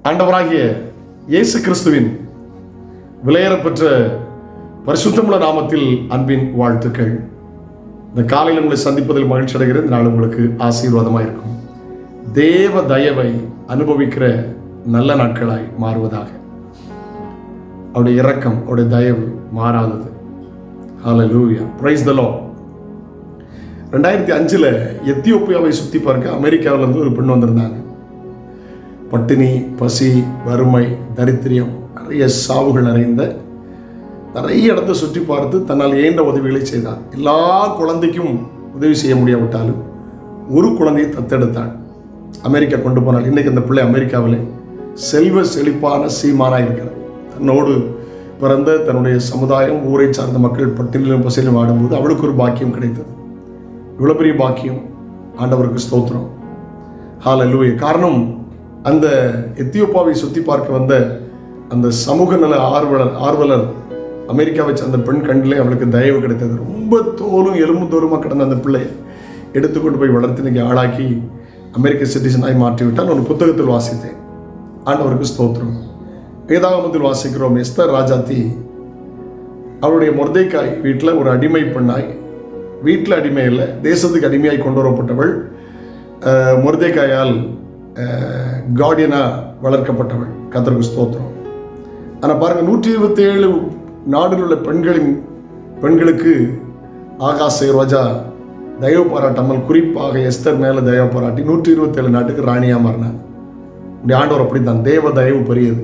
ஆண்டவராகிய இயேசு கிறிஸ்துவின் விலையேறப்பெற்ற பரிசுத்தமுள்ள நாமத்தில் அன்பின் வாழ்த்துக்கள். இந்த காலையில் உங்களை சந்திப்பதில் மகிழ்ச்சி அடைகிறது. இந்த நாள் உங்களுக்கு ஆசீர்வாதமாக இருக்கும். தேவ தயவை அனுபவிக்கிற நல்ல நாட்களாய் மாறுவதாக. அவருடைய இரக்கம், அவருடைய தயவு மாறாதது. ஹல்லேலூயா, பிரைஸ் தி லார்ட். 2005 எத்தியோப்பியாவை சுற்றி பார்க்க அமெரிக்காவிலேருந்து ஒரு பெண் வந்திருந்தாங்க. பட்டினி, பசி, வறுமை, தரித்திரியம், நிறைய சாவுகள் நிறைந்த நிறைய இடத்தை சுற்றி பார்த்து தன்னால் ஏண்ட உதவிகளை செய்தார். எல்லா குழந்தைக்கும் உதவி செய்ய முடியாவிட்டாலும் ஒரு குழந்தையை தத்தெடுத்தாள். அமெரிக்கா கொண்டு போனாள். இன்றைக்கி அந்த பிள்ளை அமெரிக்காவில் செல்வ செழிப்பான சீமானாக இருக்கிறார். தன்னோடு பிறந்த தன்னுடைய சமுதாயம், ஊரை சார்ந்த மக்கள் பட்டினிலும் பசியிலும் வாடும்போது அவளுக்கு ஒரு பாக்கியம் கிடைத்தது. இவ்வளோ பெரிய பாக்கியம், ஆண்டவருக்கு ஸ்தோத்திரம். ஹல்லேலூயா. காரணம், அந்த எத்தியோப்பியாவை சுற்றி பார்க்க வந்த அந்த சமூக நல ஆர்வலர் அமெரிக்காவை சேர்ந்த பெண் கண்டிலே அவளுக்கு தயவு கிடைத்தது. ரொம்ப தோலும் எலும்பு தோலுமாக கிடந்த அந்த பிள்ளையை எடுத்துக்கொண்டு போய் வளர்த்து இன்னைக்கு ஆளாக்கி அமெரிக்க சிட்டிசனாய் மாற்றிவிட்டால் ஒரு புத்தகத்தில் வாசித்தேன். ஆண்டவருக்கு ஸ்தோத்திரம். வேதாகமத்தில் வாசிக்கிறோம், எஸ்தர் ராஜாத்தி அவருடைய மொர்தெக்காய் வீட்டில் ஒரு அடிமை பெண்ணாய், வீட்டில் அடிமை இல்லை, தேசத்துக்கு அடிமையாய் கொண்டு வரப்பட்டவள். மொர்தெக்காயால் கார்டியனாக வளர்க்கப்பட்டவள். கர்த்தருக்கு ஸ்தோத்திரம். ஆனால் பாருங்கள், 127 நாடுகளில் உள்ள பெண்களுக்கு ஆகாச ராஜா தயவு பாராட்டாமல் குறிப்பாக எஸ்தர் மேலே தயவு பாராட்டி 127 நாட்டுக்கு ராணியாக மாறினார். இப்படி ஆண்டவர் அப்படி தான். தேவ தயவு பெரியது.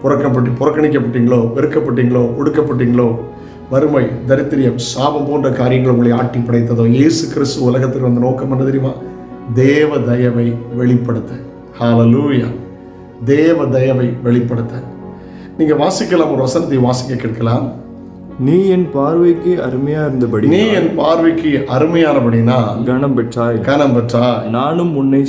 புறக்கணிக்கப்பட்டீங்களோ, வெறுக்கப்பட்டீங்களோ, ஒடுக்கப்பட்டீங்களோ, வறுமை, தரித்திரியம், சாபம் போன்ற காரியங்கள் உங்களை ஆட்டி படைத்ததோ, இயேசு கிறிஸ்து உலகத்தில் வந்த நோக்கம் என்ன தெரியுமா? தேவ தயவை வெளிப்படுத்த. ஹல்லேலூயா. தேவ தயவை வெளிப்படுத்த. நீங்க வாசிக்கலாம், ஒரு வசனத்தை வாசிக்க கேட்கலாம். நீ என் பார்வைக்கு அருமையா இருந்தபடி, நீ என் பார்வைக்கு அருமையானபடினால் கனம் பெற்றாய். நானும் உன்னை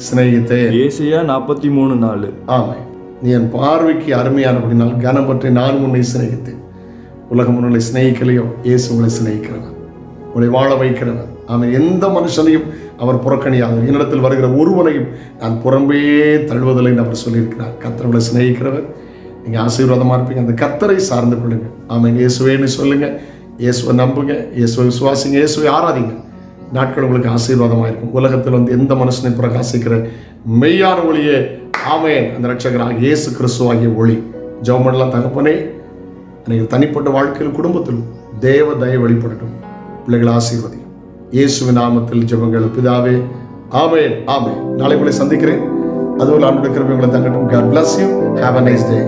சிநேகித்தேன். ஏசாயா 43:4. ஆமாம். நீ என் பார்வைக்கு அருமையானபடினால் கனம் பெற்ற நானும் உன்னை சிநேகித்தேன். உலகம் உங்களை சிநேகிக்கலையோ, இயேசு உங்களை சிநேகிக்கிறவர், உங்களை வாழ வைக்கிறவர். அவன் எந்த மனுஷனையும் அவர் புறக்கணியாதவர். என்னிடத்தில் வருகிற ஒருவனையும் நான் புறம்பே தழுவதில்லை என்று அவர் சொல்லியிருக்கிறார். கர்த்தரை சிநேகிக்கிறவர். நீங்கள் ஆசீர்வாதமாக இருப்பீங்க. அந்த கர்த்தரை சார்ந்து கொள்ளுங்க. ஆமென். இயேசுவேன்னு சொல்லுங்க, இயேசுவை நம்புங்க, இயேசுவை விசுவாசிங்க, இயேசுவை ஆராதிங்க. நாட்கள் உங்களுக்கு ஆசீர்வாதமாக இருக்கும். உலகத்தில் எந்த மனுஷனை பிரகாசிக்கிற மெய்யான ஒளியே, ஆமென், அந்த ரட்சகராக இயேசு கிறிஸ்துவாகிய ஒளி. ஜெபம் பண்ணலாம். தகப்பனே, நீங்கள் தனிப்பட்ட வாழ்க்கையில், குடும்பத்திலும் தேவ தயவு வெளிப்படட்டும். பிள்ளைகள் ஆசீர்வதி. இயேசுவின் நாமத்தில் ஜெபங்கள் பிதாவே. ஆமென், ஆமென். நாளை உங்களை சந்திக்கிறேன். அதுவும் நான் எடுக்கிறவங்களை தங்கட்டும். God bless you. Have a nice day.